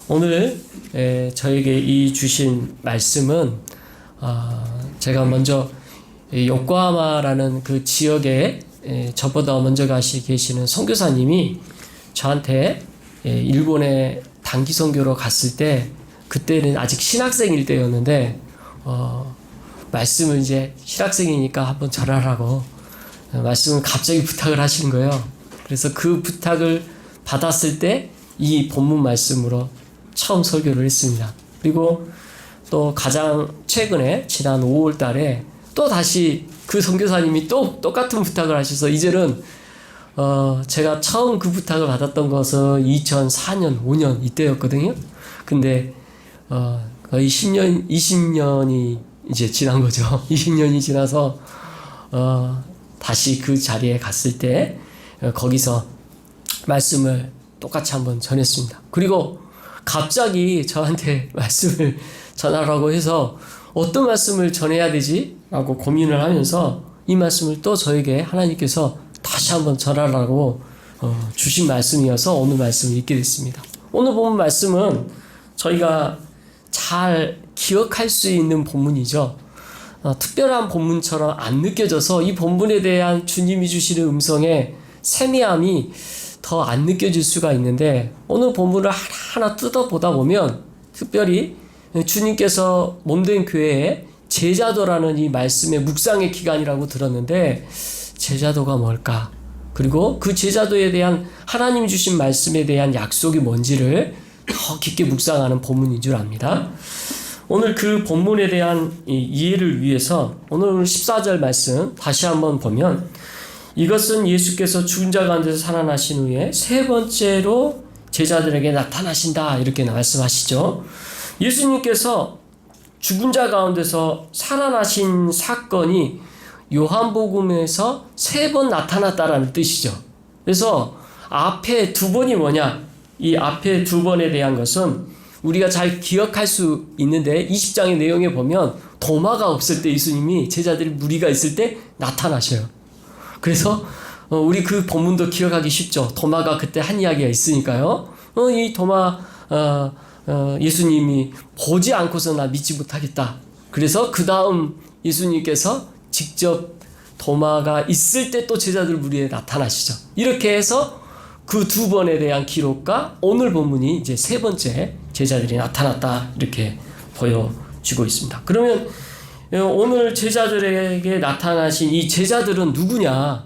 오늘 저에게 이 주신 말씀은 제가 먼저 요코하마라는 그 지역에 저보다 먼저 계시는 선교사님이 저한테 일본에 단기 선교로 갔을 때, 그때는 아직 신학생일 때였는데 말씀을 이제 신학생이니까 한번 전하라고 말씀을 갑자기 부탁을 하시는 거예요. 그래서 그 부탁을 받았을 때 이 본문 말씀으로 처음 설교를 했습니다. 그리고 또 가장 최근에 지난 5월 달에 또 다시 그 선교사님이 또 똑같은 부탁을 하셔서, 이제는 제가 처음 그 부탁을 받았던 것은 2004년, 5년 이때였거든요. 근데 거의 10년, 20년이 이제 지난 거죠. 20년이 지나서 다시 그 자리에 갔을 때 거기서 말씀을 똑같이 한번 전했습니다. 그리고 갑자기 저한테 말씀을 전하라고 해서 어떤 말씀을 전해야 되지? 라고 고민을 하면서 이 말씀을 또 저에게 하나님께서 다시 한번 전하라고 주신 말씀이어서 오늘 말씀을 읽게 됐습니다. 오늘 본 말씀은 저희가 잘 기억할 수 있는 본문이죠. 특별한 본문처럼 안 느껴져서 이 본문에 대한 주님이 주시는 음성의 세미함이 더 안 느껴질 수가 있는데, 오늘 본문을 하나하나 뜯어보다 보면 특별히 주님께서 몸된 교회에 제자도라는 이 말씀의 묵상의 기간이라고 들었는데, 제자도가 뭘까? 그리고 그 제자도에 대한 하나님 주신 말씀에 대한 약속이 뭔지를 더 깊게 묵상하는 본문인 줄 압니다. 오늘 그 본문에 대한 이해를 위해서 오늘 14절 말씀 다시 한번 보면, 이것은 예수께서 죽은 자 가운데서 살아나신 후에 세 번째로 제자들에게 나타나신다, 이렇게 말씀하시죠. 예수님께서 죽은 자 가운데서 살아나신 사건이 요한복음에서 3번 나타났다라는 뜻이죠. 그래서 앞에 2번이 뭐냐? 이 앞에 2번에 대한 것은 우리가 잘 기억할 수 있는데, 20장의 내용에 보면 도마가 없을 때 예수님이 제자들이 무리가 있을 때 나타나셔요. 그래서 우리 그 본문도 기억하기 쉽죠. 도마가 그때 한 이야기가 있으니까요. 이 도마 예수님이 보지 않고서 나 믿지 못하겠다. 그래서 그 다음 예수님께서 직접 도마가 있을 때 또 제자들 무리에 나타나시죠. 이렇게 해서 그 2번에 대한 기록과 오늘 본문이 이제 3번째 제자들이 나타났다, 이렇게 보여지고 있습니다. 그러면 오늘 제자들에게 나타나신 이 제자들은 누구냐?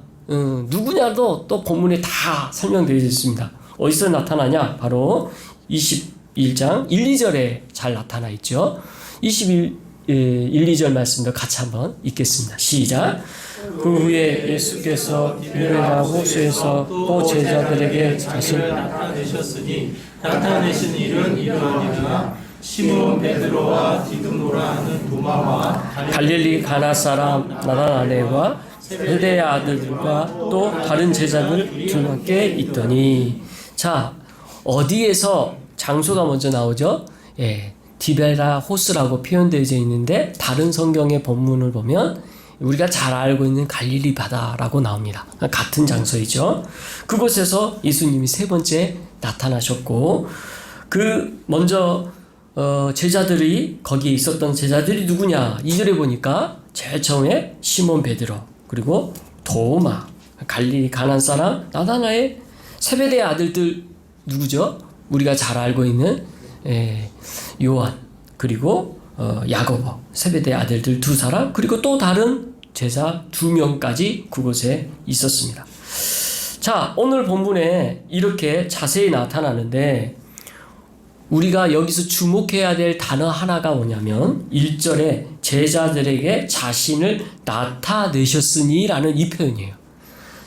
누구냐도 또 본문에 다 설명되어 있습니다. 어디서 나타나냐? 바로 21장 1, 2절에 잘 나타나 있죠. 1, 2절 말씀도 같이 한번 읽겠습니다. 시작. 그 후에 예수께서 유대나 호수에서 또 제자들에게 자신을 나타내셨으니 나타내신 일은 이러하니라. 시몬 베드로와 디두모라 하는 도마와 갈릴리 가나 사람 나다나엘과 세베대의 아들들과 또 다른 제자들 중 함께 있더니. 자, 어디에서 장소가 먼저 나오죠? 디베라 호스라고 표현되어 있는데, 다른 성경의 본문을 보면 우리가 잘 알고 있는 갈릴리 바다라고 나옵니다. 같은 장소이죠. 그곳에서 예수님이 3번째 나타나셨고, 그 먼저 제자들이, 거기에 있었던 제자들이 누구냐? 2절에 보니까 제일 처음에 시몬 베드로, 그리고 도마, 갈릴리 가나 사람 나다나엘, 세베대의 아들들 누구죠? 우리가 잘 알고 있는 요한, 그리고 야고보, 세베대의 아들들 2사람, 그리고 또 다른 제자 2명까지 그곳에 있었습니다. 자, 오늘 본문에 이렇게 자세히 나타나는데, 우리가 여기서 주목해야 될 단어 하나가 뭐냐면 1절에 제자들에게 자신을 나타내셨으니 라는 이 표현이에요.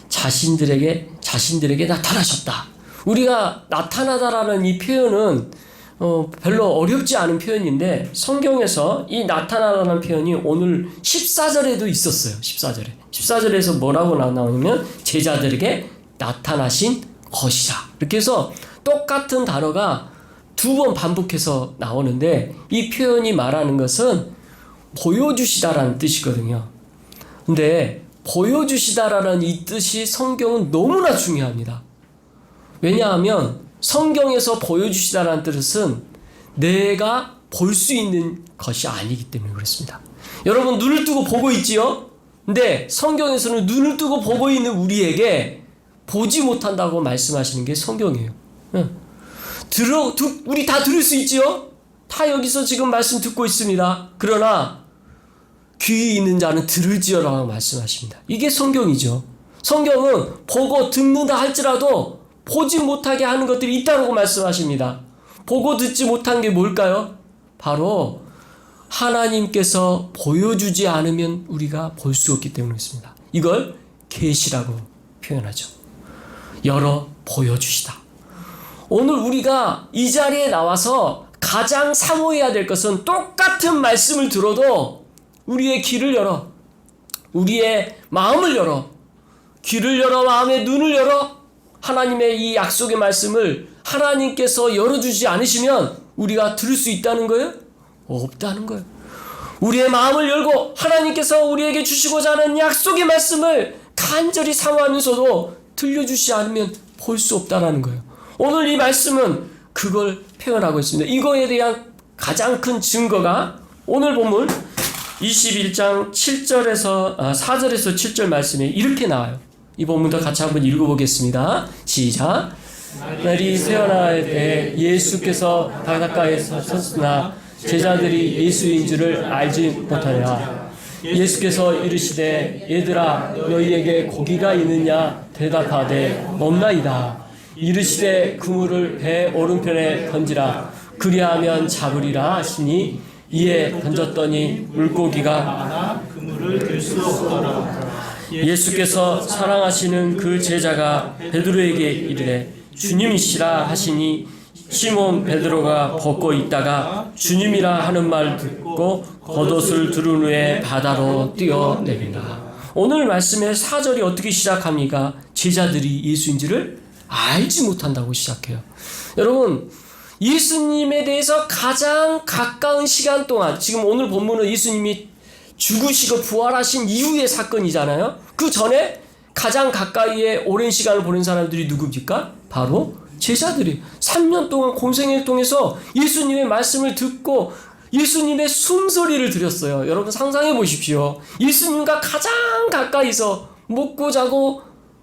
자신들에게 나타나셨다. 우리가 나타나다라는 이 표현은 별로 어렵지 않은 표현인데, 성경에서 이 나타나다라는 표현이 오늘 14절에도 있었어요. 14절에서 뭐라고 나오냐면 제자들에게 나타나신 것이라. 이렇게 해서 똑같은 단어가 2번 반복해서 나오는데, 이 표현이 말하는 것은 보여주시다라는 뜻이거든요. 근데 보여주시다라는 이 뜻이 성경은 너무나 중요합니다. 왜냐하면 성경에서 보여주시다라는 뜻은 내가 볼 수 있는 것이 아니기 때문에 그렇습니다. 여러분 눈을 뜨고 보고 있지요? 근데 성경에서는 눈을 뜨고 보고 있는 우리에게 보지 못한다고 말씀하시는 게 성경이에요. 우리 다 들을 수 있지요? 다 여기서 지금 말씀 듣고 있습니다. 그러나 귀 있는 자는 들을지어라고 말씀하십니다. 이게 성경이죠. 성경은 보고 듣는다 할지라도 보지 못하게 하는 것들이 있다고 말씀하십니다. 보고 듣지 못한 게 뭘까요? 바로 하나님께서 보여주지 않으면 우리가 볼 수 없기 때문에 그렇습니다. 이걸 계시라고 표현하죠. 열어 보여주시다. 오늘 우리가 이 자리에 나와서 가장 사모해야 될 것은 똑같은 말씀을 들어도 우리의 귀를 열어, 우리의 마음을 열어, 귀를 열어 마음의 눈을 열어 하나님의 이 약속의 말씀을 하나님께서 열어주지 않으시면 우리가 들을 수 있다는 거예요? 없다는 거예요. 우리의 마음을 열고 하나님께서 우리에게 주시고자 하는 약속의 말씀을 간절히 사모하면서도 들려주시지 않으면 볼 수 없다는 거예요. 오늘 이 말씀은 그걸 표현하고 있습니다. 이거에 대한 가장 큰 증거가 오늘 본문 21장 4절에서 7절 말씀에 이렇게 나와요. 이 본문도 같이 한번 읽어보겠습니다. 시작. 날이 새어나갈 때 예수께서 바닷가에 섰으나 제자들이 예수인 줄을 알지 못하냐. 예수께서 이르시되 얘들아 너희에게 고기가 있느냐 대답하되 없나이다. 이르시되 그물을 배 오른편에 던지라. 그리하면 잡으리라 하시니 이에 던졌더니 물고기가 많아 그물을 들 수 없더라. 예수께서 사랑하시는 그 제자가 베드로에게 이르되 주님이시라 하시니 시몬 베드로가 벗고 있다가 주님이라 하는 말 듣고 겉옷을 두른 후에 바다로 뛰어내리라. 오늘 말씀의 4절이 어떻게 시작합니까? 제자들이 예수인지를 알지 못한다고 시작해요. 여러분 예수님에 대해서 가장 가까운 시간 동안, 지금 오늘 본문은 예수님이 죽으시고 부활하신 이후의 사건이잖아요. 그 전에 가장 가까이에 오랜 시간을 보낸 사람들이 누굽니까? 바로 제자들이 3년 동안 공생애를 통해서 예수님의 말씀을 듣고 예수님의 숨소리를 들었어요. 여러분 상상해 보십시오. 예수님과 가장 가까이서 먹고 자고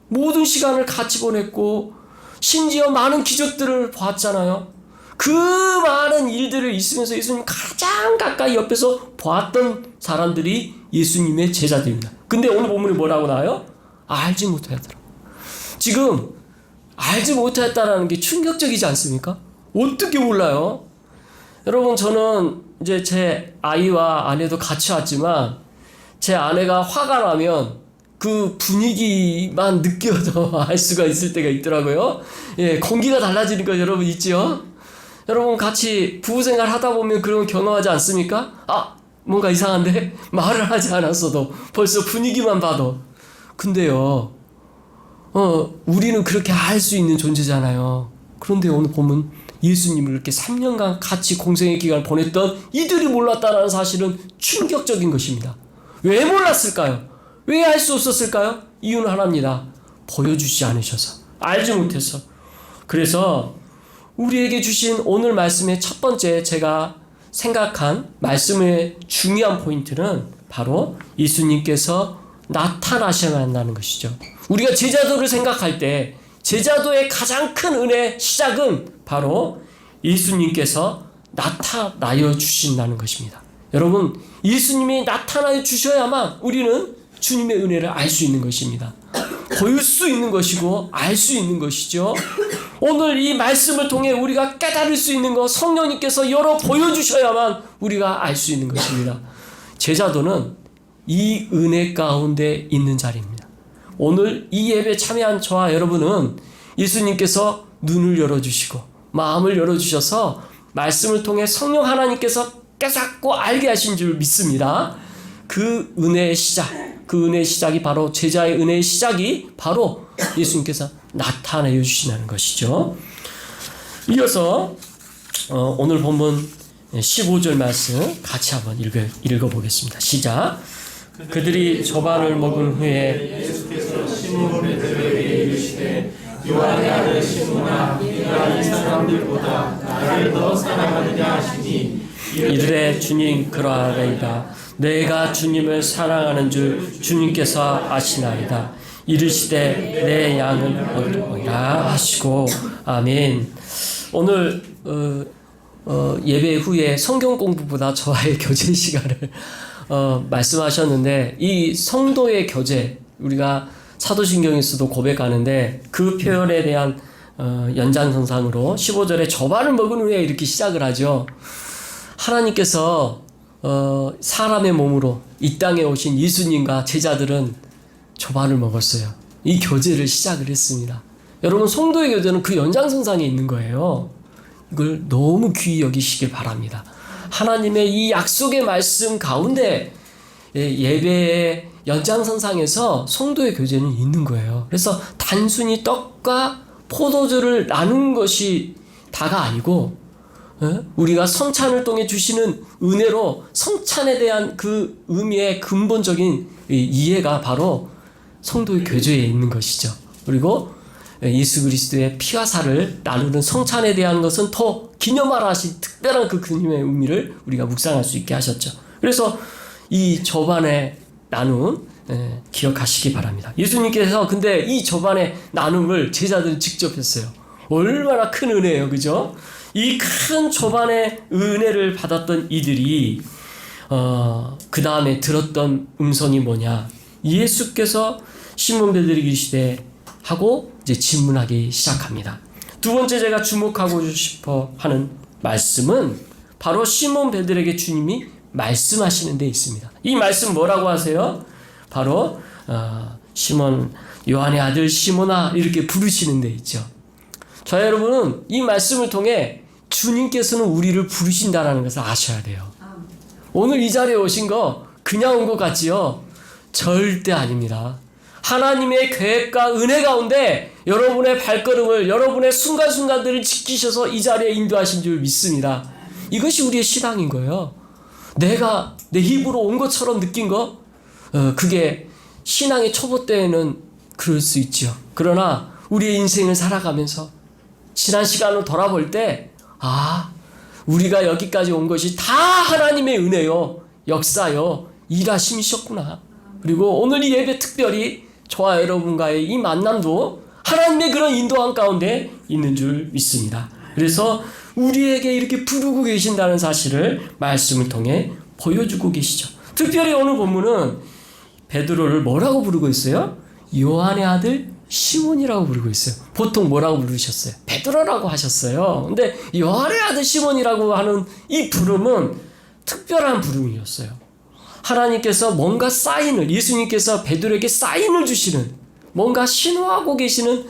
모든 시간을 같이 보냈고 심지어 많은 기적들을 봤잖아요. 그 많은 일들을 있으면서 예수님 가장 가까이 옆에서 봤던 사람들이 예수님의 제자들입니다. 근데 오늘 본문이 뭐라고 나와요? 알지 못하였더라. 지금 알지 못하였다라는 게 충격적이지 않습니까? 어떻게 몰라요? 여러분 저는 이제 제 아이와 아내도 같이 왔지만 제 아내가 화가 나면 그 분위기만 느껴도 알 수가 있을 때가 있더라고요. 예, 공기가 달라지는 거 여러분 있지요? 여러분 같이 부부생활 하다 보면 그런 거 경험하지 않습니까? 아, 뭔가 이상한데? 말을 하지 않았어도 벌써 분위기만 봐도. 근데요, 우리는 그렇게 알 수 있는 존재잖아요. 그런데 오늘 보면 예수님을 이렇게 3년간 같이 공생의 기간을 보냈던 이들이 몰랐다는 사실은 충격적인 것입니다. 왜 몰랐을까요? 왜 알 수 없었을까요? 이유는 하나입니다. 보여주지 않으셔서, 알지 못해서. 그래서 우리에게 주신 오늘 말씀의 첫 번째 제가 생각한 말씀의 중요한 포인트는 바로 예수님께서 나타나셔야 한다는 것이죠. 우리가 제자도를 생각할 때 제자도의 가장 큰 은혜의 시작은 바로 예수님께서 나타나여 주신다는 것입니다. 여러분 예수님이 나타나여 주셔야만 우리는 주님의 은혜를 알 수 있는 것입니다. 보일 수 있는 것이고 알 수 있는 것이죠. 오늘 이 말씀을 통해 우리가 깨달을 수 있는 것 성령님께서 열어 보여주셔야만 우리가 알 수 있는 것입니다. 제자도는 이 은혜 가운데 있는 자리입니다. 오늘 이 예배에 참여한 저와 여러분은 예수님께서 눈을 열어주시고 마음을 열어주셔서 말씀을 통해 성령 하나님께서 깨닫고 알게 하신 줄 믿습니다. 그 은혜의 시작, 그 은혜의 시작이 바로 제자의 은혜의 시작이 바로 예수님께서 나타내 주시는 것이죠. 이어서 오늘 본문 15절 말씀 같이 한번 읽어보겠습니다. 시작. 그들이 저반을 먹은 후에 예수께서 시몬 베드로에게 이르시되 요한의 아들 시몬아 네가 이 사람들보다 나를 더 사랑하느냐 하시니 이르되 주님 그러하리이다. 내가 주님을 사랑하는 줄 주님께서 아시나이다. 이르시되 내 양은 어디로이라 하시고. 아멘. 오늘 예배 후에 성경 공부보다 저와의 교제 시간을 말씀하셨는데, 이 성도의 교제, 우리가 사도신경에서도 고백하는데 그 표현에 대한 연장선상으로 15절에 저반을 먹은 후에 이렇게 시작을 하죠. 하나님께서 사람의 몸으로 이 땅에 오신 예수님과 제자들은 저반을 먹었어요. 이 교제를 시작을 했습니다. 여러분, 성도의 교제는 그 연장선상에 있는 거예요. 이걸 너무 귀히 여기시길 바랍니다. 하나님의 이 약속의 말씀 가운데 예배의 연장선상에서 성도의 교제는 있는 거예요. 그래서 단순히 떡과 포도주를 나눈 것이 다가 아니고, 우리가 성찬을 통해 주시는 은혜로 성찬에 대한 그 의미의 근본적인 이해가 바로 성도의 교제에 있는 것이죠. 그리고 예수 그리스도의 피와 살을 나누는 성찬에 대한 것은 더 기념하라 하신 특별한 그 그림의 의미를 우리가 묵상할 수 있게 하셨죠. 그래서 이 저반의 나눔 기억하시기 바랍니다. 예수님께서 근데 이 저반의 나눔을 제자들이 직접 했어요. 얼마나 큰 은혜예요, 그죠? 이 큰 저반의 은혜를 받았던 이들이 그 다음에 들었던 음성이 뭐냐? 예수께서 시몬 베드로에게 이르시되 하고 이제 질문하기 시작합니다. 두 번째 제가 주목하고 싶어 하는 말씀은 바로 시몬 베드로에게 주님이 말씀하시는 데 있습니다. 이 말씀 뭐라고 하세요? 바로 시몬, 요한의 아들 시몬아, 이렇게 부르시는 데 있죠. 자, 여러분은 이 말씀을 통해 주님께서는 우리를 부르신다는 것을 아셔야 돼요. 오늘 이 자리에 오신 거 그냥 온 것 같지요? 절대 아닙니다. 하나님의 계획과 은혜 가운데 여러분의 발걸음을, 여러분의 순간순간들을 지키셔서 이 자리에 인도하신 줄 믿습니다. 이것이 우리의 신앙인 거예요. 내가 내 힘으로 온 것처럼 느낀 거, 그게 신앙의 초보 때에는 그럴 수 있죠. 그러나 우리의 인생을 살아가면서 지난 시간을 돌아볼 때, 우리가 여기까지 온 것이 다 하나님의 은혜요, 역사요, 일하심이셨구나. 그리고 오늘 이 예배 특별히 저와 여러분과의 이 만남도 하나님의 그런 인도함 가운데 있는 줄 믿습니다. 그래서 우리에게 이렇게 부르고 계신다는 사실을 말씀을 통해 보여주고 계시죠. 특별히 오늘 본문은 베드로를 뭐라고 부르고 있어요? 요한의 아들 시몬이라고 부르고 있어요. 보통 뭐라고 부르셨어요? 베드로라고 하셨어요. 근데 요한의 아들 시몬이라고 하는 이 부름은 특별한 부름이었어요. 하나님께서 뭔가 사인을, 예수님께서 베드로에게 사인을 주시는, 뭔가 신호하고 계시는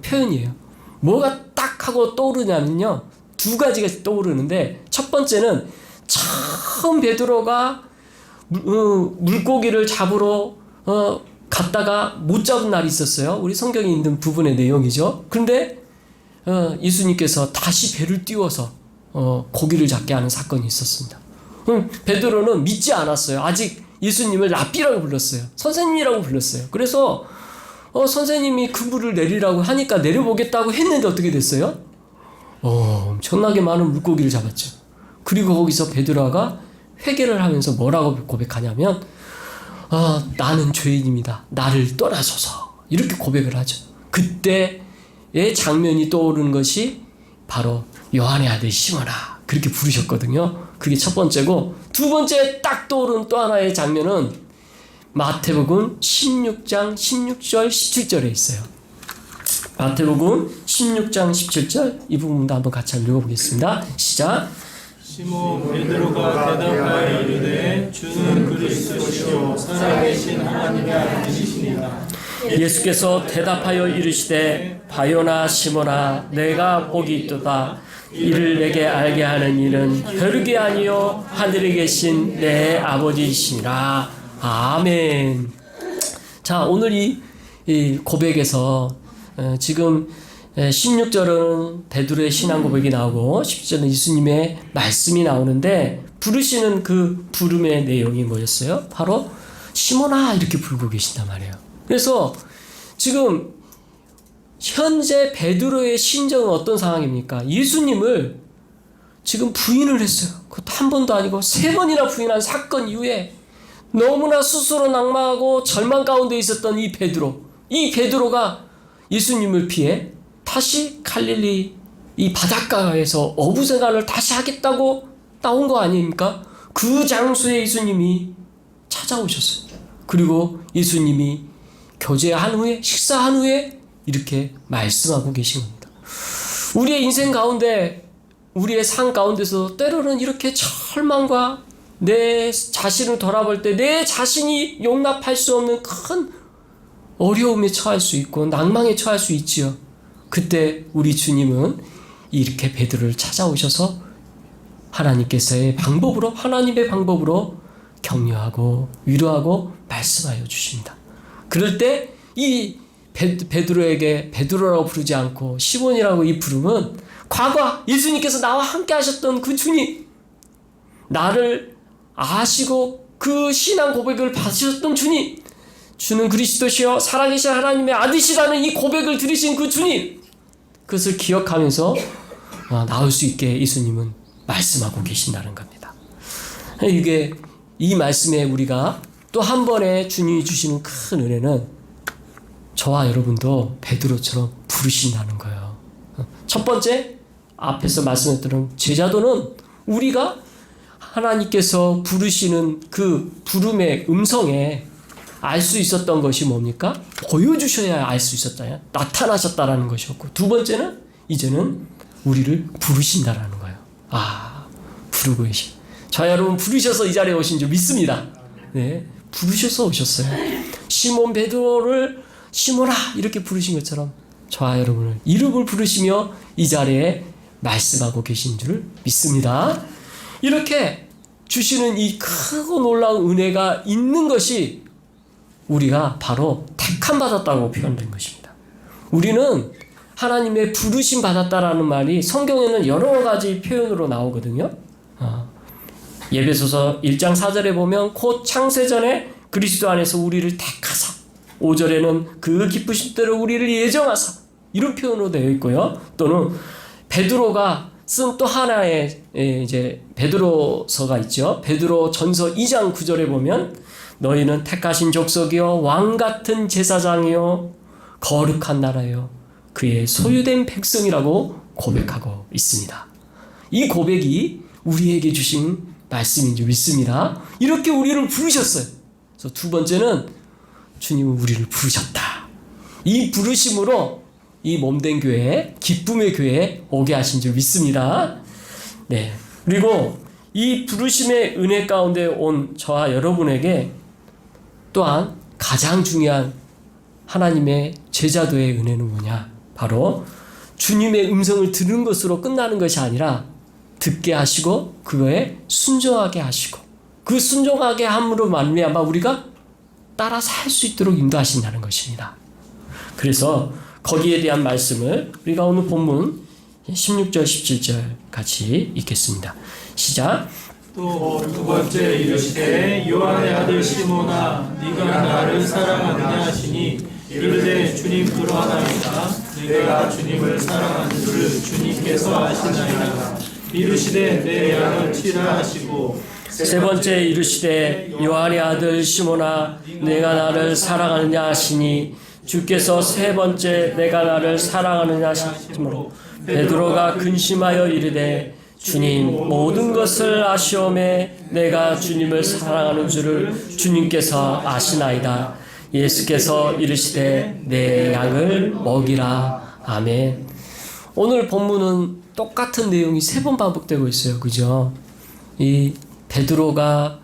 표현이에요. 뭐가 딱 하고 떠오르냐면요, 두 가지가 떠오르는데, 첫 번째는 처음 베드로가 물고기를 잡으러 갔다가 못 잡은 날이 있었어요. 우리 성경에 있는 부분의 내용이죠. 그런데 예수님께서 다시 배를 띄워서 고기를 잡게 하는 사건이 있었습니다. 베드로는 믿지 않았어요. 아직 예수님을 랍비라고 불렀어요. 선생님이라고 불렀어요. 그래서 선생님이 그물을 내리라고 하니까 내려보겠다고 했는데 어떻게 됐어요? 엄청나게 많은 물고기를 잡았죠. 그리고 거기서 베드로가 회개를 하면서 뭐라고 고백하냐면, 나는 죄인입니다. 나를 떠나소서. 이렇게 고백을 하죠. 그때의 장면이 떠오르는 것이 바로 요한의 아들 시몬아, 그렇게 부르셨거든요. 그게 첫 번째고, 두 번째 딱 떠오른 또 하나의 장면은 마태복음 16장 16절 17절에 있어요. 마태복음 16장 17절, 이 부분도 한번 같이 읽어보겠습니다. 시작. 시몬 베드로가 대답하여 이르되 주는 그리스도시요 살아계신 하나님의 아들이시니라. 예수께서 대답하여 이르시되 바요나 시몬아, 내가 복이 있도다. 이를 내게 알게 하는 이는 혈육이 아니요 하늘에 계신 내 아버지이시니라. 아멘. 자, 오늘 이 고백에서 지금 16절은 베드로의 신앙 고백이 나오고 17절은 예수님의 말씀이 나오는데, 부르시는 그 부름의 내용이 뭐였어요? 바로 시몬아, 이렇게 부르고 계신단 말이에요. 그래서 지금 현재 베드로의 심정은 어떤 상황입니까? 예수님을 지금 부인을 했어요. 그것도 한 번도 아니고 3번이나 부인한 사건 이후에 너무나 스스로 낙망하고 절망 가운데 있었던 이 베드로가 예수님을 피해 다시 갈릴리 이 바닷가에서 어부 생활을 다시 하겠다고 나온 거 아닙니까? 그 장소에 예수님이 찾아오셨어요. 그리고 예수님이 교제한 후에, 식사한 후에 이렇게 말씀하고 계신 겁니다. 우리의 인생 가운데, 우리의 삶 가운데서 때로는 이렇게 절망과 내 자신을 돌아볼 때 내 자신이 용납할 수 없는 큰 어려움에 처할 수 있고 낭망에 처할 수 있지요. 그때 우리 주님은 이렇게 베드로를 찾아오셔서 하나님의 방법으로 격려하고 위로하고 말씀하여 주십니다. 그럴 때 이 베드로에게 베드로라고 부르지 않고 시몬이라고 이 부름은 과거 예수님께서 나와 함께 하셨던 그 주님, 나를 아시고 그 신앙 고백을 받으셨던 주님, 주는 그리스도시여 살아계신 하나님의 아들이시라는 이 고백을 들으신 그 주님, 그것을 기억하면서 나올 수 있게 예수님은 말씀하고 계신다는 겁니다. 이게 이 말씀에 우리가 또 한 번에 주님이 주시는 큰 은혜는 저와 여러분도 베드로처럼 부르신다는 거예요. 첫 번째, 앞에서 말씀했던 제자도는 우리가 하나님께서 부르시는 그 부름의 음성에 알 수 있었던 것이 뭡니까? 보여주셔야 알 수 있었잖아요. 나타나셨다라는 것이었고, 두 번째는 이제는 우리를 부르신다라는 거예요. 부르고 계신. 저 여러분 부르셔서 이 자리에 오신 줄 믿습니다. 네, 부르셔서 오셨어요. 시몬 베드로를 시몬아 이렇게 부르신 것처럼 저와 여러분을 이름을 부르시며 이 자리에 말씀하고 계신 줄 믿습니다. 이렇게 주시는 이 크고 놀라운 은혜가 있는 것이 우리가 바로 택함 받았다고 표현된 것입니다. 우리는 하나님의 부르심 받았다라는 말이 성경에는 여러 가지 표현으로 나오거든요. 예배소서 1장 4절에 보면 곧 창세전에 그리스도 안에서 우리를 택하사, 5절에는 그 기쁘신 대로 우리를 예정하사, 이런 표현으로 되어 있고요. 또는 베드로가 쓴 또 하나의 이제 베드로서가 있죠. 베드로 전서 2장 9절에 보면 너희는 택하신 족속이요 왕 같은 제사장이요 거룩한 나라요 그의 소유된 백성이라고 고백하고 있습니다. 이 고백이 우리에게 주신 말씀인 줄 믿습니다. 이렇게 우리를 부르셨어요. 그래서 두 번째는 주님은 우리를 부르셨다. 이 부르심으로 이 몸된 교회에, 기쁨의 교회에 오게 하신 줄 믿습니다. 네. 그리고 이 부르심의 은혜 가운데 온 저와 여러분에게 또한 가장 중요한 하나님의 제자도의 은혜는 뭐냐? 바로 주님의 음성을 들은 것으로 끝나는 것이 아니라 듣게 하시고 그거에 순종하게 하시고 그 순종하게 함으로 말미암아 우리가 따라 살 수 있도록 인도하신다는 것입니다. 그래서 거기에 대한 말씀을 우리가 오늘 본문 16절 17절 같이 읽겠습니다. 시작. 또 두 번째 이르시되 요한의 아들 시몬아 네가 나를 사랑하느냐 하시니 이르되 주님 그러하나이다. 내가 주님을 사랑하는 줄을 주님께서 아시나이다. 이르시되 내 양을 치라 하시고 세 번째 이르시되 요한의 아들 시몬아 내가 나를 사랑하느냐 하시니 주께서 세 번째 내가 나를 사랑하느냐 하시므로 베드로가 근심하여 이르되 주님 모든 것을 아시오매 내가 주님을 사랑하는 줄을 주님께서 아시나이다. 예수께서 이르시되 내 양을 먹이라. 아멘. 오늘 본문은 똑같은 내용이 3번 반복되고 있어요. 그죠? 이 베드로가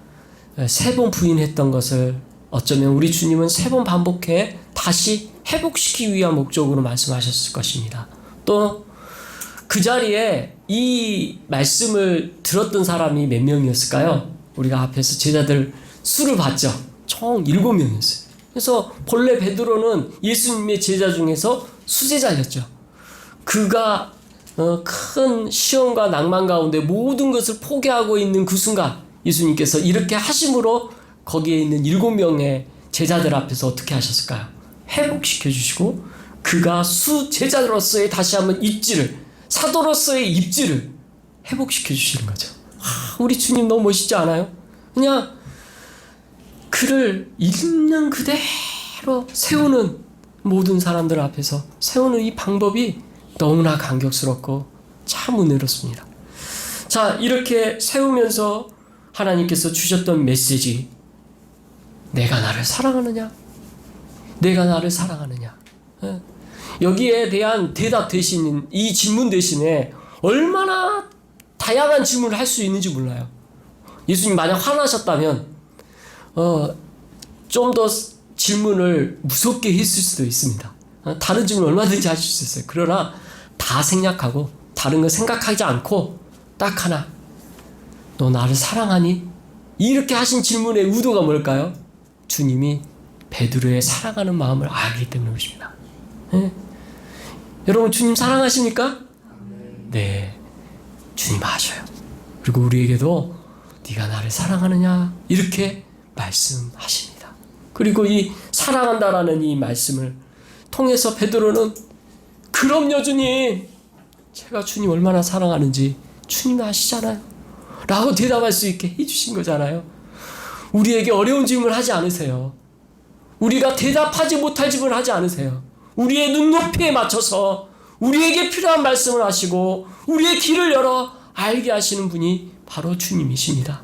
3번 부인했던 것을 어쩌면 우리 주님은 3번 반복해 다시 회복시키기 위한 목적으로 말씀하셨을 것입니다. 또 그 자리에 이 말씀을 들었던 사람이 몇 명이었을까요? 우리가 앞에서 제자들 수를 봤죠. 총 7명이었어요. 그래서 본래 베드로는 예수님의 제자 중에서 수제자였죠. 그가 큰 시험과 낭만 가운데 모든 것을 포기하고 있는 그 순간 예수님께서 이렇게 하심으로 거기에 있는 7명의 제자들 앞에서 어떻게 하셨을까요? 회복시켜 주시고 그가 수제자로서의 다시 한번 입지를, 사도로서의 입지를 회복시켜 주시는 거죠. 우리 주님 너무 멋있지 않아요? 그냥 그를 있는 그대로 세우는, 모든 사람들 앞에서 세우는 이 방법이 너무나 감격스럽고 참 은혜롭습니다. 자, 이렇게 세우면서 하나님께서 주셨던 메시지, 내가 나를 사랑하느냐? 내가 나를 사랑하느냐? 여기에 대한 대답 대신, 이 질문 대신에 얼마나 다양한 질문을 할 수 있는지 몰라요. 예수님 만약 화나셨다면 좀 더 질문을 무섭게 했을 수도 있습니다. 다른 질문 얼마든지 하실 수 있어요. 그러나 다 생략하고 다른 거 생각하지 않고 딱 하나, 너 나를 사랑하니? 이렇게 하신 질문의 의도가 뭘까요? 주님이 베드로의 사랑하는 마음을 알기 때문에 그렇습니다. 네? 여러분, 주님 사랑하십니까? 네, 주님 아셔요. 그리고 우리에게도 네가 나를 사랑하느냐 이렇게 말씀하십니다. 그리고 이 사랑한다라는 이 말씀을 통해서 베드로는 그럼요 주님, 제가 주님 얼마나 사랑하는지 주님 아시잖아요 라고 대답할 수 있게 해주신 거잖아요. 우리에게 어려운 질문을 하지 않으세요. 우리가 대답하지 못할 질문을 하지 않으세요. 우리의 눈높이에 맞춰서 우리에게 필요한 말씀을 하시고 우리의 길을 열어 알게 하시는 분이 바로 주님이십니다.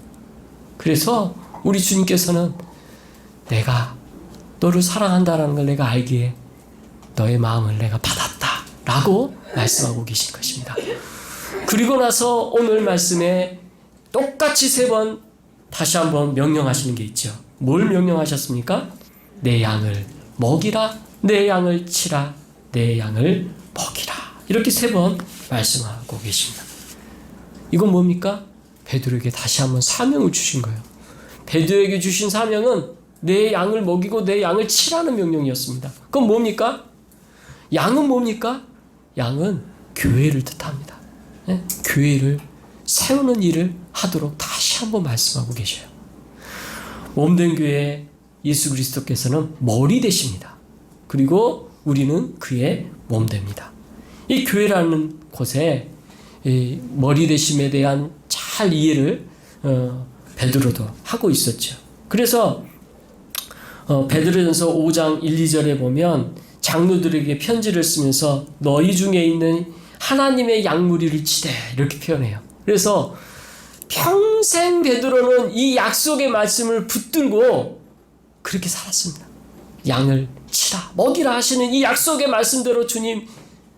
그래서 우리 주님께서는 내가 너를 사랑한다라는 걸 내가 알기에 너의 마음을 내가 받았다 라고 말씀하고 계신 것입니다. 그리고 나서 오늘 말씀에 똑같이 3번 다시 한번 명령하시는 게 있죠. 뭘 명령하셨습니까? 내 양을 먹이라, 내 양을 치라, 내 양을 먹이라. 이렇게 3번 말씀하고 계십니다. 이건 뭡니까? 베드로에게 다시 한번 사명을 주신 거예요. 베드로에게 주신 사명은 내 양을 먹이고 내 양을 치라는 명령이었습니다. 그건 뭡니까? 양은 뭡니까? 양은 교회를 뜻합니다. 네? 교회를 세우는 일을 하도록 다시 한번 말씀하고 계셔요. 몸된 교회 예수 그리스도께서는 머리 되십니다. 그리고 우리는 그의 몸됩니다. 이 교회라는 곳에 이 머리 되심에 대한 잘 이해를 베드로도 하고 있었죠. 그래서 베드로전서 5장 1, 2절에 보면 장로들에게 편지를 쓰면서 너희 중에 있는 하나님의 양무리를 치되 이렇게 표현해요. 그래서 평생 베드로는 이 약속의 말씀을 붙들고 그렇게 살았습니다. 양을 치라, 먹이라 하시는 이 약속의 말씀대로 주님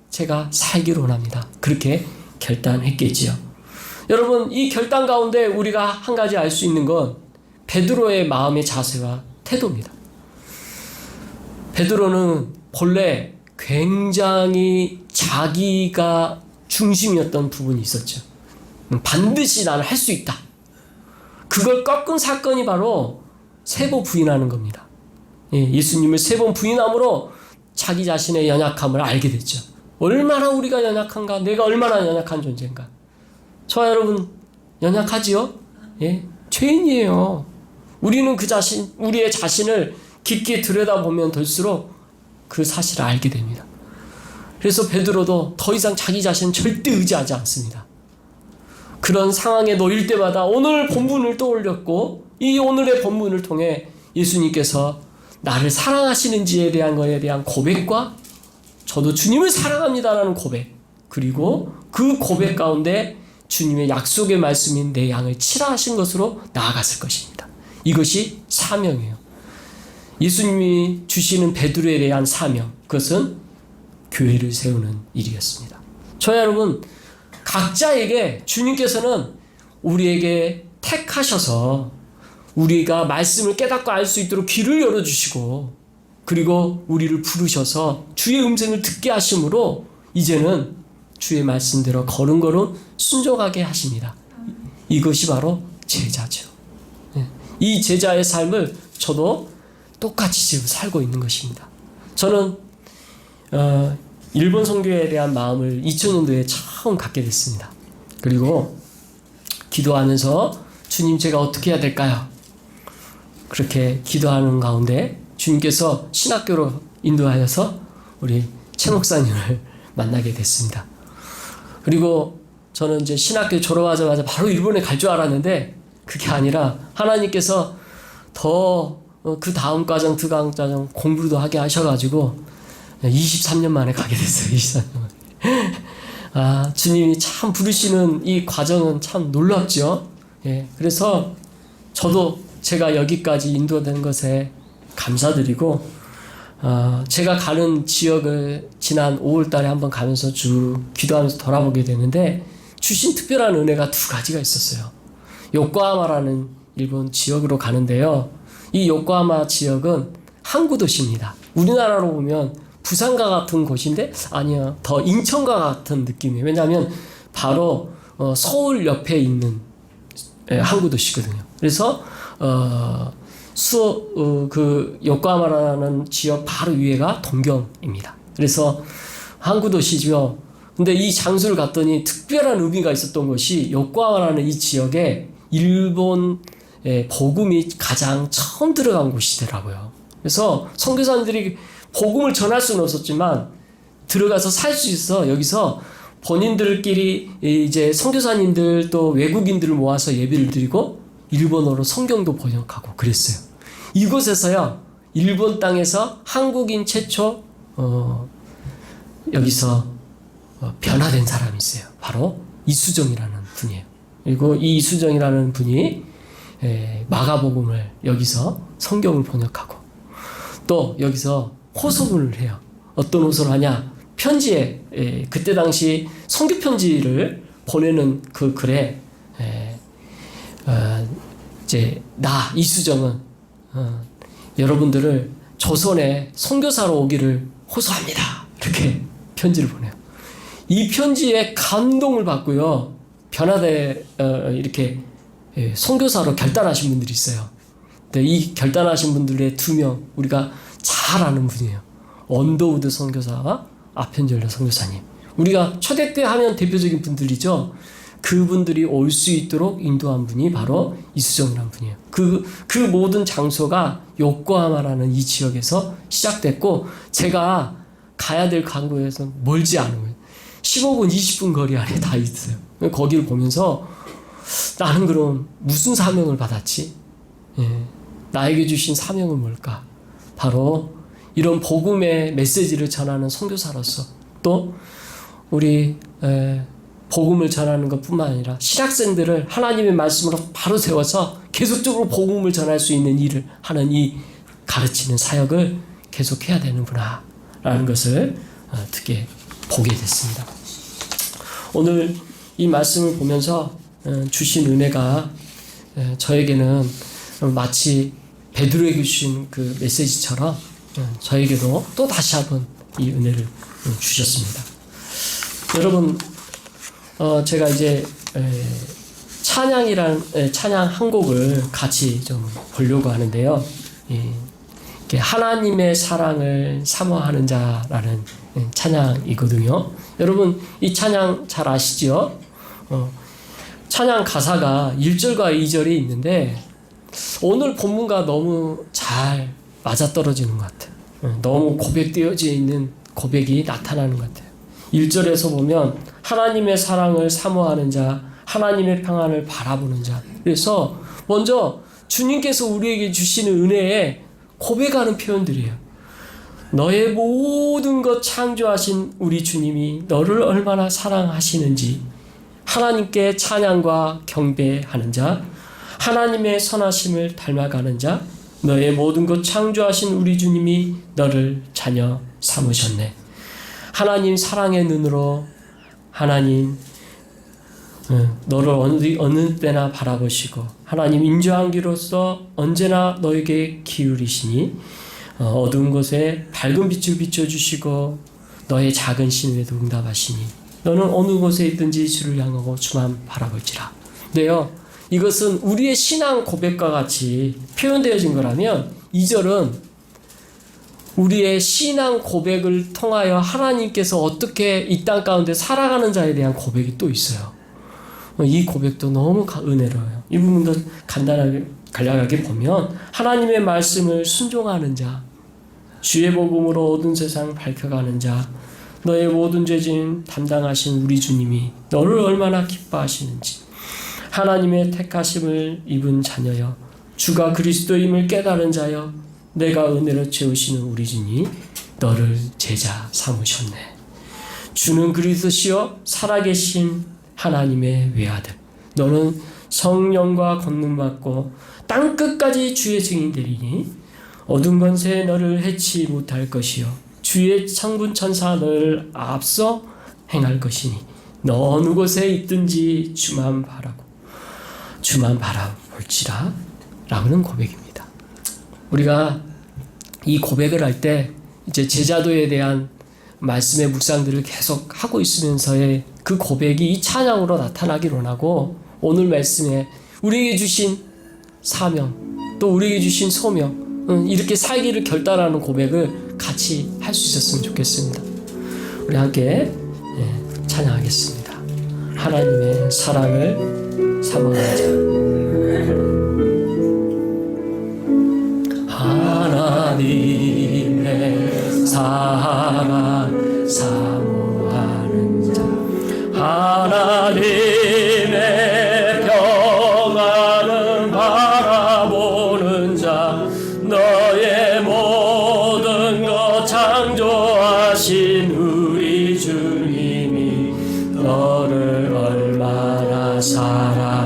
제가 살기를 원합니다. 그렇게 결단했겠지요. 여러분, 이 결단 가운데 우리가 한 가지 알 수 있는 건 베드로의 마음의 자세와 태도입니다. 베드로는 본래 굉장히 자기가 중심이었던 부분이 있었죠. 반드시 나는 할 수 있다. 그걸 꺾은 사건이 바로 3번 부인하는 겁니다. 예수님을 3번 부인함으로 자기 자신의 연약함을 알게 됐죠. 얼마나 우리가 연약한가, 내가 얼마나 연약한 존재인가. 저와 여러분 연약하지요? 예, 죄인이에요. 우리는 우리의 자신을 깊게 들여다보면 될수록 그 사실을 알게 됩니다. 그래서 베드로도 더 이상 자기 자신을 절대 의지하지 않습니다. 그런 상황에 놓일 때마다 오늘 본문을 떠올렸고, 이 오늘의 본문을 통해 예수님께서 나를 사랑하시는지에 대한 것에 대한 고백과 저도 주님을 사랑합니다라는 고백, 그리고 그 고백 가운데 주님의 약속의 말씀인 내 양을 치라 하신 것으로 나아갔을 것입니다. 이것이 사명이에요. 예수님이 주시는 베드로에 대한 사명, 그것은 교회를 세우는 일이었습니다. 저와 여러분, 각자에게 주님께서는 우리에게 택하셔서 우리가 말씀을 깨닫고 알 수 있도록 귀를 열어주시고, 그리고 우리를 부르셔서 주의 음성을 듣게 하심으로 이제는 주의 말씀대로 걸음걸음 순종하게 하십니다. 이것이 바로 제자죠. 이 제자의 삶을 저도 똑같이 지금 살고 있는 것입니다. 저는 일본 선교에 대한 마음을 2000년도에 처음 갖게 됐습니다. 그리고 기도하면서 주님 제가 어떻게 해야 될까요? 그렇게 기도하는 가운데 주님께서 신학교로 인도하여서 우리 최 목사님을 만나게 됐습니다. 그리고 저는 이제 신학교 졸업하자마자 바로 일본에 갈 줄 알았는데 그게 아니라 하나님께서 더 그 다음 과정, 그 다음 과정 공부도 하게 하셔가지고 23년 만에 가게 됐어요. 23년 만에. 아, 주님이 참 부르시는 이 과정은 참 놀랍죠. 예, 그래서 저도 제가 여기까지 인도된 것에 감사드리고, 제가 가는 지역을 지난 5월 달에 한번 가면서 쭉 기도하면서 돌아보게 되는데, 주신 특별한 은혜가 두 가지가 있었어요. 요코하마라는 일본 지역으로 가는데요. 이 요코하마 지역은 항구 도시입니다. 우리나라로 보면 부산과 같은 곳인데, 아니요, 더 인천과 같은 느낌이에요. 왜냐하면 바로 서울 옆에 있는 항구 도시거든요. 그래서 그 요코하마라는 지역 바로 위에가 동경입니다. 그래서 항구 도시죠. 근데 이 장소를 갔더니 특별한 의미가 있었던 것이 요코하마라는 이 지역에 일본 복음이 가장 처음 들어간 곳이더라고요. 그래서 선교사님들이 복음을 전할 수는 없었지만 들어가서 살 수 있어. 여기서 본인들끼리 이제 선교사님들 또 외국인들을 모아서 예배를 드리고 일본어로 성경도 번역하고 그랬어요. 이곳에서요, 일본 땅에서 한국인 최초 여기서 변화된 사람이 있어요. 바로 이수정이라는 분이에요. 그리고 이 이수정이라는 분이 마가복음을 여기서 성경을 번역하고 또 여기서 호소문을 해요. 어떤 호소를 하냐? 편지에 그때 당시 선교 편지를 보내는 그 글에 이제 나 이수정은 여러분들을 조선에 선교사로 오기를 호소합니다. 이렇게 편지를 보내요. 이 편지에 감동을 받고요. 변화돼 이렇게 선교사로 결단하신 분들이 있어요. 근데 이 결단하신 분들의 2명 우리가 잘 아는 분이에요. 언더우드 선교사와 아펜젤러 선교사님. 우리가 초대교회 하면 대표적인 분들이죠. 그분들이 올 수 있도록 인도한 분이 바로 이수정이라는 분이에요. 그 모든 장소가 요코하마라는 이 지역에서 시작됐고, 제가 가야 될 강도에서 멀지 않은 거예요. 15분, 20분 거리 안에 다 있어요. 거기를 보면서 나는 그럼 무슨 사명을 받았지? 나에게 주신 사명은 뭘까? 바로 이런 복음의 메시지를 전하는 선교사로서 또 우리 복음을 전하는 것뿐만 아니라 신학생들을 하나님의 말씀으로 바로 세워서 계속적으로 복음을 전할 수 있는 일을 하는 이 가르치는 사역을 계속해야 되는구나 라는 것을 보게 됐습니다. 오늘 이 말씀을 보면서 주신 은혜가 저에게는 마치 베드로에게 주신 그 메시지처럼 저에게도 또 다시 한번 이 은혜를 주셨습니다. 여러분, 제가 이제 찬양 한 곡을 같이 좀 보려고 하는데요. 하나님의 사랑을 사모하는 자라는 찬양이거든요. 여러분, 이 찬양 잘 아시죠? 찬양 가사가 1절과 2절이 있는데 오늘 본문과 너무 잘 맞아떨어지는 것 같아요. 너무 고백되어져 있는 고백이 나타나는 것 같아요. 1절에서 보면 하나님의 사랑을 사모하는 자, 하나님의 평안을 바라보는 자. 그래서 먼저 주님께서 우리에게 주시는 은혜에 고백하는 표현들이에요. 너의 모든 것 창조하신 우리 주님이 너를 얼마나 사랑하시는지 하나님께 찬양과 경배하는 자, 하나님의 선하심을 닮아가는 자, 너의 모든 것 창조하신 우리 주님이 너를 자녀 삼으셨네. 하나님 사랑의 눈으로 하나님 너를 어느 때나 바라보시고 하나님 인자한기로서 언제나 너에게 기울이시니 어두운 곳에 밝은 빛을 비춰주시고 너의 작은 신에도 응답하시니 너는 어느 곳에 있든지 주를 향하고 주만 바라볼지라. 네요. 이것은 우리의 신앙 고백과 같이 표현되어진 거라면 2절은 우리의 신앙 고백을 통하여 하나님께서 어떻게 이 땅 가운데 살아가는 자에 대한 고백이 또 있어요. 이 고백도 너무 은혜로워요. 이 부분도 간단하게 간략하게 보면 하나님의 말씀을 순종하는 자, 주의 복음으로 어두운 세상 밝혀가는 자, 너의 모든 죄짐 담당하신 우리 주님이 너를 얼마나 기뻐하시는지, 하나님의 택하심을 입은 자녀여, 주가 그리스도임을 깨달은 자여, 내가 은혜로 채우시는 우리 주님 너를 제자 삼으셨네. 주는 그리스도시여 살아계신 하나님의 외아들, 너는 성령과 권능받고 땅끝까지 주의 증인 되리니 어두운 권세에 너를 해치 못할 것이요 주의 성분 천사 너를 앞서 행할 것이니 너 어느 곳에 있든지 주만 바라볼지라 라는 고백입니다. 우리가 이 고백을 할 때 이제 제자도에 대한 말씀의 묵상들을 계속 하고 있으면서의 그 고백이 이 찬양으로 나타나길 원하고, 오늘 말씀에 우리에게 주신 사명, 또 우리에게 주신 소명, 이렇게 살기를 결단하는 고백을 같이 할 수 있었으면 좋겠습니다. 우리 함께 찬양하겠습니다. 하나님의 사랑을 사모하자. 하나님의 사랑 사모하는 자, 하나님의 평안을 바라보는 자, 너의 모든 것 창조하신 우리 주님이 너를 얼마나 사랑하시는지,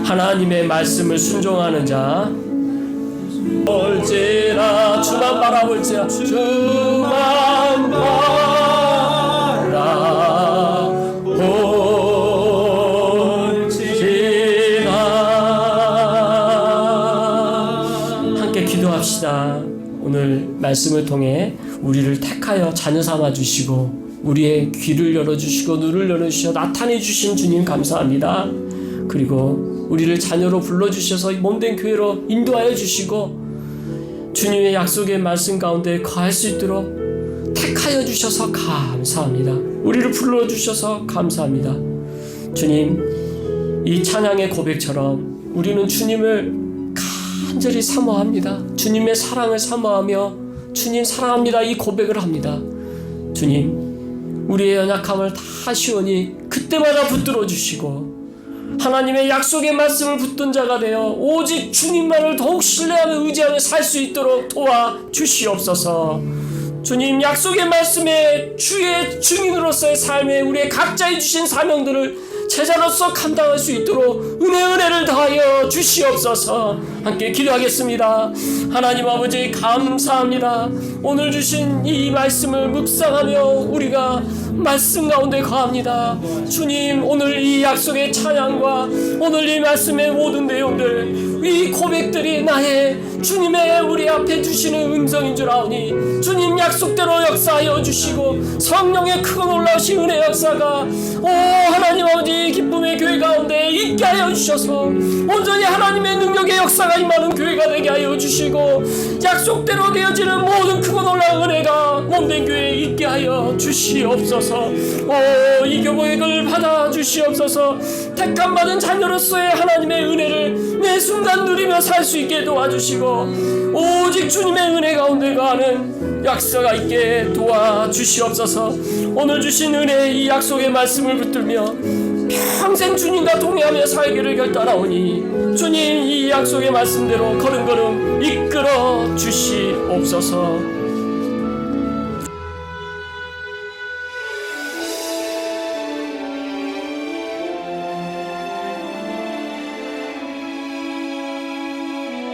하나님의 말씀을 순종하는 자, 볼지라 주만 바라볼지라, 주만 바라볼지라. 함께 기도합시다. 오늘 말씀을 통해 우리를 택하여 자녀 삼아 주시고 우리의 귀를 열어주시고 눈을 열어주셔 나타내 주신 주님 감사합니다. 그리고 우리를 자녀로 불러주셔서 몸된 교회로 인도하여 주시고 주님의 약속의 말씀 가운데 거할 수 있도록 택하여 주셔서 감사합니다. 우리를 불러주셔서 감사합니다. 주님, 이 찬양의 고백처럼 우리는 주님을 간절히 사모합니다. 주님의 사랑을 사모하며 주님 사랑합니다 이 고백을 합니다. 주님, 우리의 연약함을 다 시원히 그때마다 붙들어 주시고 하나님의 약속의 말씀을 붙든 자가 되어 오직 주님만을 더욱 신뢰하며 의지하며 살 수 있도록 도와주시옵소서. 주님, 약속의 말씀에 주의 증인으로서의 삶에 우리의 각자의 주신 사명들을 제자로서 감당할 수 있도록 은혜를 더하여 주시옵소서. 함께 기도하겠습니다. 하나님 아버지 감사합니다. 오늘 주신 이 말씀을 묵상하며 우리가 말씀 가운데 거합니다. 주님, 오늘 이 약속의 찬양과 오늘 이 말씀의 모든 내용들, 이 고백들이 나의 주님의 우리 앞에 주시는 음성인 줄 아오니 주님 약속대로 역사하여 주시고 성령의 크고 놀라우신 은혜 역사가 하나님 아버지 기쁨의 교회 가운데 있게 하여 주셔서 온전히 하나님의 능력의 역사가 임하는 교회가 되게 하여 주시고 약속대로 되어지는 모든 크고 놀라운 은혜가 몸된 교회에 있게 하여 주시옵소서. 이 교복을 받아 주시옵소서. 택함 받은 자녀로서의 하나님의 은혜를 매 순간 누리며 살 수 있게 도와주시고 오직 주님의 은혜 가운데 가는 약속가 있게 도와주시옵소서. 오늘 주신 은혜 이 약속의 말씀을 붙들며 평생 주님과 동행하며 살기를 결단하오니 주님 이 약속의 말씀대로 걸음걸음 이끌어 주시옵소서.